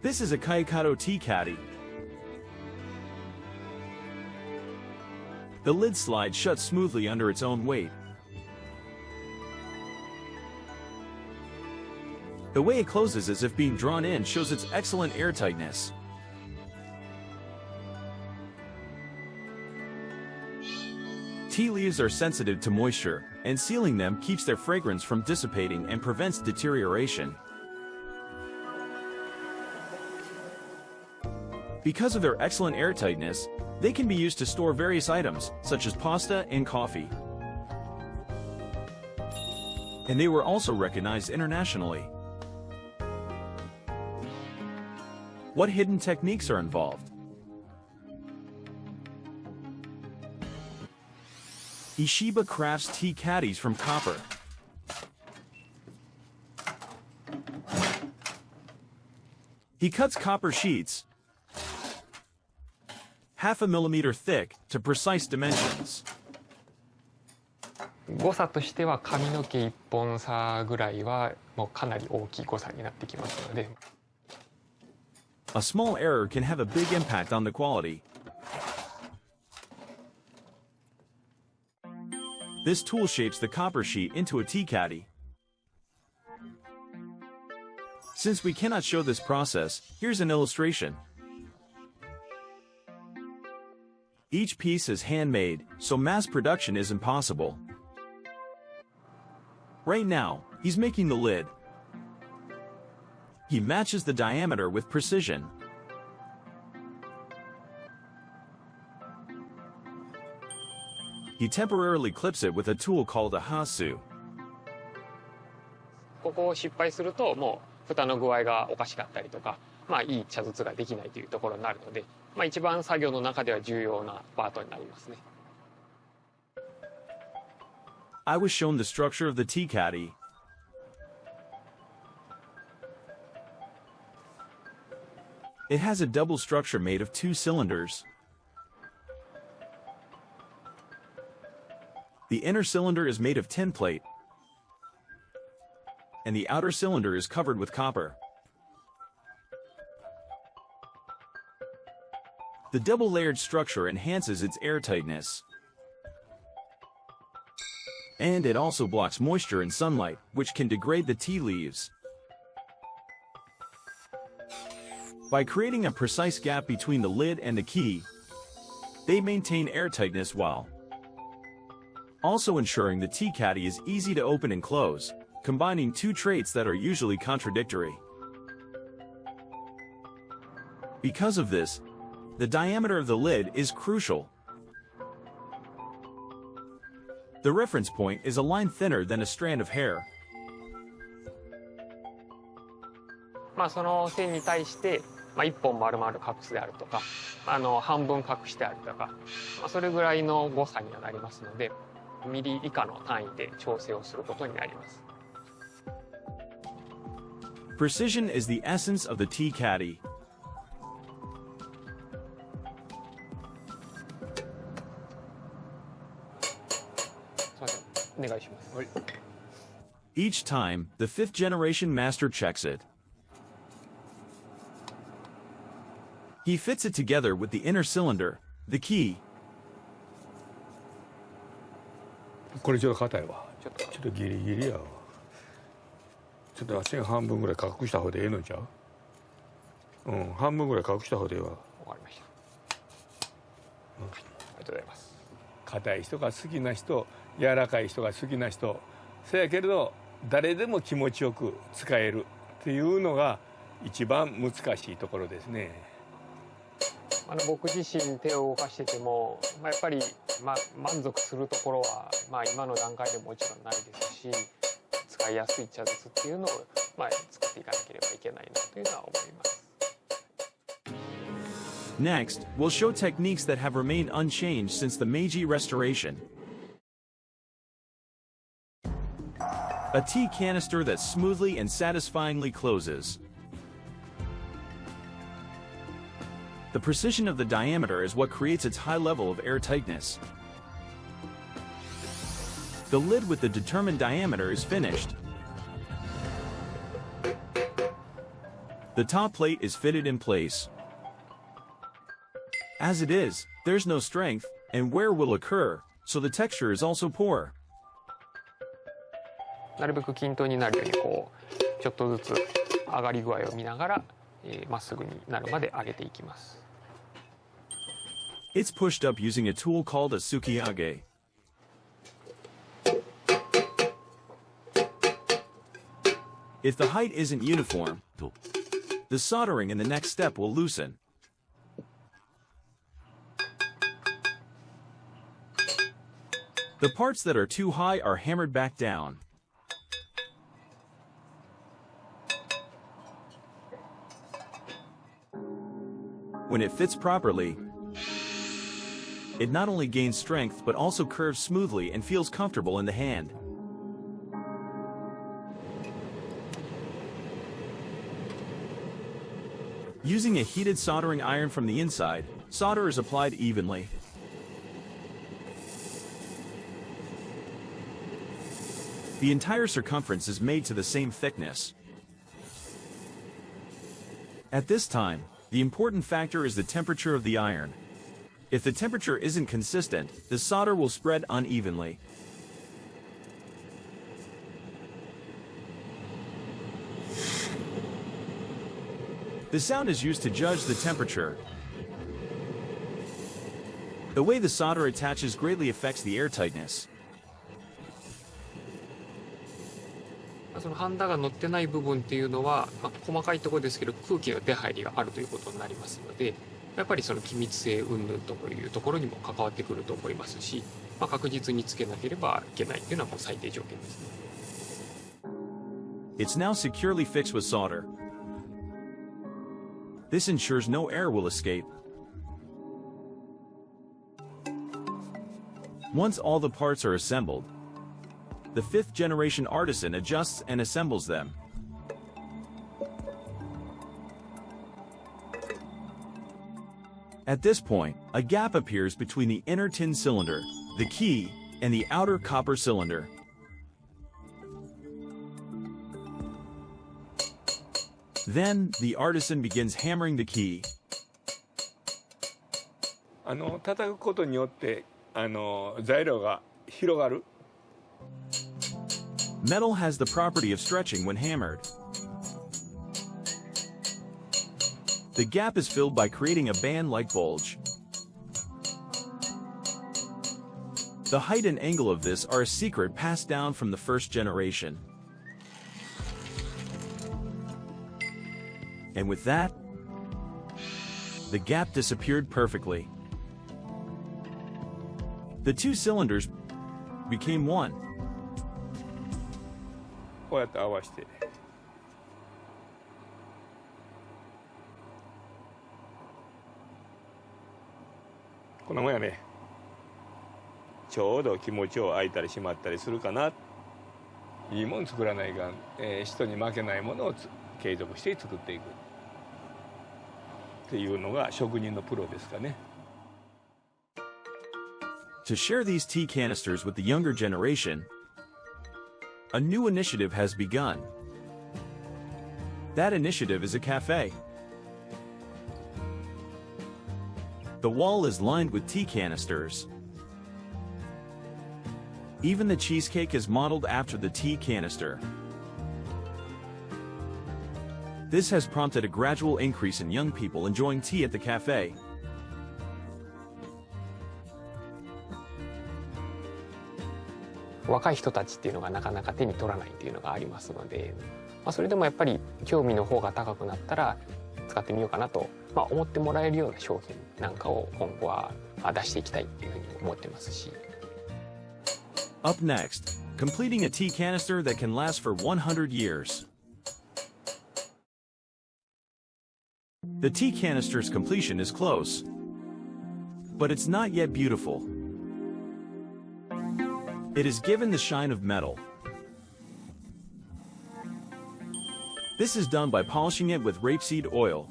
This is a Kaikado tea caddy. The lid slides shut smoothly under its own weight. The way it closes as if being drawn in shows its excellent airtightness. Tea leaves are sensitive to moisture, and sealing them keeps their fragrance from dissipating and prevents deterioration. Because of their excellent airtightness, they can be used to store various items, such as pasta and coffee. And they were also recognized internationally. What hidden techniques are involved? Ishiba crafts tea caddies from copper. He cuts copper sheets, 0.5 millimeter thick, to precise dimensions. 誤差としては髪の毛1本差ぐらいはもうかなり大きい誤差になってきますので。A small error can have a big impact on the quality. This tool shapes the copper sheet into a tea caddy. Since we cannot show this process, here's an illustration. Each piece is handmade, so mass production is impossible. Right now, he's making the lid. He matches the diameter with precision. He temporarily clips it with a tool called a hasu. ここを失敗するともう蓋の具合がおかしかったりとか、いい茶筒ができないというところになるので、一番作業の中では重要なパートになりますね。I was shown the structure of the tea caddy. It has a double structure made of 2 cylinders. The inner cylinder is made of tinplate, and the outer cylinder is covered with copper. The double-layered structure enhances its airtightness. And it also blocks moisture and sunlight, which can degrade the tea leaves. By creating a precise gap between the lid and the key, they maintain airtightness while also ensuring the tea caddy is easy to open and close, combining 2 traits that are usually contradictory. Because of this, the diameter of the lid is crucial. The reference point is a line thinner than a strand of hair. その線に対して1本丸々隠すであるとか、半分隠してあるとか、それぐらいの誤差にはなりますので、ミリ以下の単位で調整をすることになります。Precision is the essence of the tea caddy. Each time, the 5th generation master checks it. He fits it together with the inner cylinder, the key. これちょっと硬いわ。ちょっとギリギリやわ。ちょっと線半分ぐらい隠した方でええのちゃう？半分ぐらい隠した方でええわ。わかりました。ありがとうございます。硬い人が好きな人、柔らかい人が好きな人、せやけれど誰でも気持ちよく使えるっていうのが一番難しいところですね。僕自身手を動かしてても、やっぱり、満足するところは、今の段階でももちろんないですし、使いやすい茶筒っていうのを、作っていかなければいけないなというのは思います。Next, we'll show techniques that have remained unchanged since the Meiji Restoration. A tea canister that smoothly and satisfyingly closes. The precision of the diameter is what creates its high level of airtightness. The lid with the determined diameter is finished. The The top plate is fitted in place. As it is, there's no strength, and wear will occur, so the texture is also poor. なるべく均等になるようにちょっとずつ上がり具合を見ながらまっすぐになるまで上げていきます。 It's pushed up using a tool called a sukiage. If the height isn't uniform, the soldering in the next step will loosen. The parts that are too high are hammered back down. When it fits properly, it not only gains strength but also curves smoothly and feels comfortable in the hand. Using a heated soldering iron from the inside, solder is applied evenly. The entire circumference is made to the same thickness. At this time, the important factor is the temperature of the iron. If the temperature isn't consistent, the solder will spread unevenly. The sound is used to judge the temperature. The way the solder attaches greatly affects the airtightness. そのハンダが乗ってない部分っていうのは、細かいところですけど空気の出入りがあるということになりますので、やっぱりその機密性云々というところにも関わってくると思いますし、確実につけなければいけないっていうのはもう最低条件ですね。It's now securely fixed with solder. This ensures no air will escape. Once all the parts are assembled, the fifth generation artisan adjusts and assembles them. At this point, a gap appears between the inner tin cylinder, the key, and the outer copper cylinder. Then, the artisan begins hammering the key. 叩くことによって材料が広がる。 Metal has the property of stretching when hammered. The gap is filled by creating a band-like bulge. The height and angle of this are a secret passed down from the first generation. And with that, the gap disappeared perfectly. The two cylinders became one. こうやって合わせて。こんなもんやね。ちょうど気持ちを開いたり閉まったりするかな。いいもん作らないが、人に負けないものを継続して作っていくっていうのが職人のプロですかね。To share these tea canisters with the younger generation, a new initiative has begun. That initiative is a cafe. The wall is lined with tea canisters. Even the cheesecake is modeled after the tea canister. This has prompted a gradual increase in young people enjoying tea at the cafe. 若い人たちっていうのがなかなか手に取らないっていうのがありますので、それでもやっぱり興味の方が高くなったら使ってみようかなと、思ってもらえるような商品なんかを今後は出していきたいっていうふうに思ってますし。Up next, completing a tea canister that can last for 100 years. The tea canister's completion is close, but it's not yet beautiful. It is given the shine of metal. This is done by polishing it with rapeseed oil.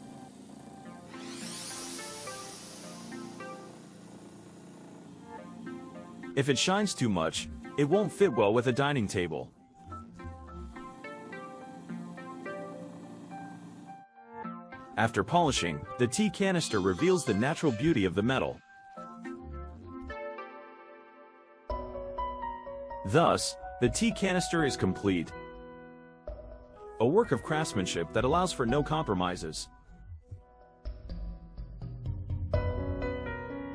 If it shines too much, it won't fit well with a dining table. After polishing, the tea canister reveals the natural beauty of the metal. Thus, the tea canister is complete. A work of craftsmanship that allows for no compromises.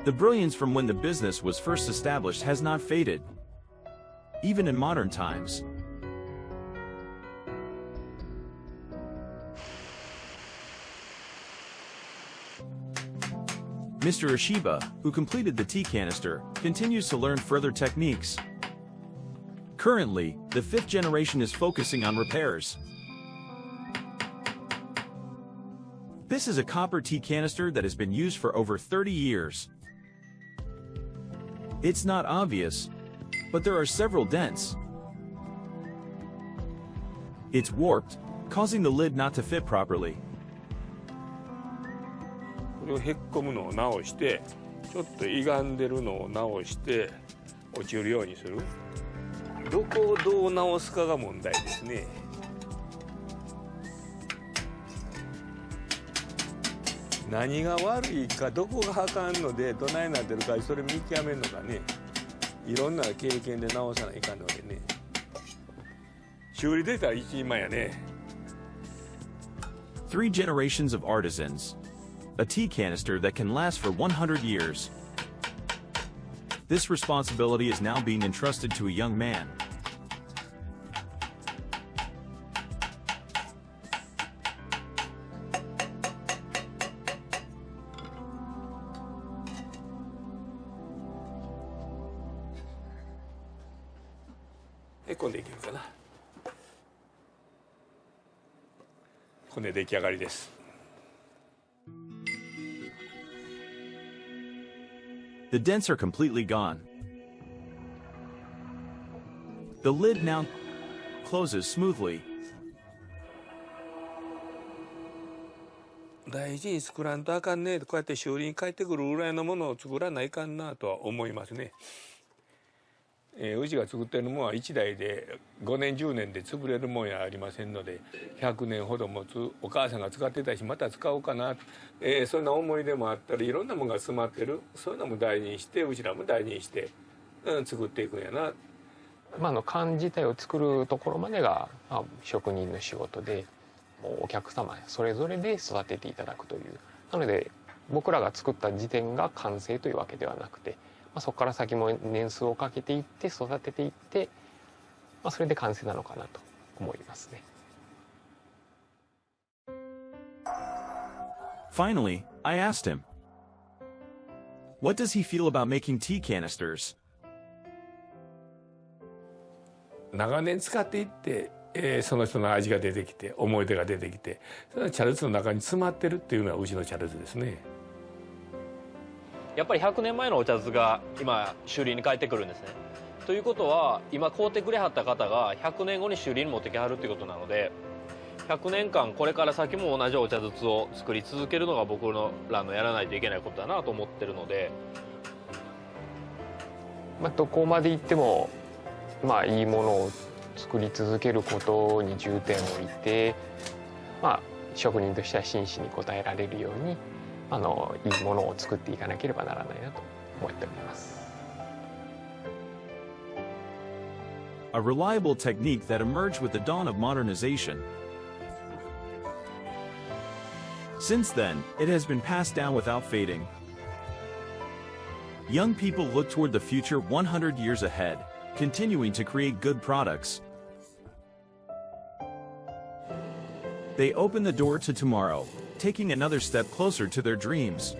The brilliance from when the business was first established has not faded, even in modern times. Mr. Ishiba, who completed the tea canister, continues to learn further techniques. Currently, the 5th generation is focusing on repairs. This is a copper tea canister that has been used for over 30 years. It's not obvious, but there are several dents. It's warped, causing the lid not to fit properly. これをへっこむのを直して、ちょっと歪んでるのを直して落ちるようにする。どこをどう直すかが問題ですね。何が悪いか、どこがあかんのでどないなってるか、それ見極めるのがね、いろんな経験で直さないかんのでね。修理出たら一人前やね。3 generations of artisans. A tea canister that can last for 100 years. This responsibility is now being entrusted to a young man. Hey, これでいけるかな。これで出来上がりです。The dents are completely gone. The lid now closes smoothly. 大事に作らんとあかんね。こうやって修理に帰ってくるぐらいのものを作らないかんなとは思いますね。うちが作ってるものは1台で5年10年で潰れるもんやありませんので、100年ほど持つ。お母さんが使ってたしまた使おうかな、そんな思い出もあったり、いろんなものが詰まってる。そういうのも大事にして、うちらも大事にして、作っていくんやな。缶自体を作るところまでが、職人の仕事で、もうお客様それぞれで育てていただくという。なので僕らが作った時点が完成というわけではなくて、そこから先も年数をかけていって育てていって、それで完成なのかなと思いますね。Finally, I asked him, what does he feel about making tea canisters? 長年使っていって、その人の味が出てきて、思い出が出てきて、それはチャルツの中に詰まってるっていうのはうちのチャルツですね。やっぱり100年前のお茶筒が今修理に帰ってくるんですね。ということは今買うてくれはった方が100年後に修理に持ってきはるっていうことなので、100年間これから先も同じお茶筒を作り続けるのが僕らのやらないといけないことだなと思ってるので、どこまで行ってもいいものを作り続けることに重点を置いて、職人としては真摯に応えられるようにいいものを作っていかなければならないなと思っております。A reliable technique that emerged with the dawn of modernization. Since then, it has been passed down without fading. Young people look toward the future 100 years ahead, continuing to create good products. They open the door to tomorrow, taking another step closer to their dreams.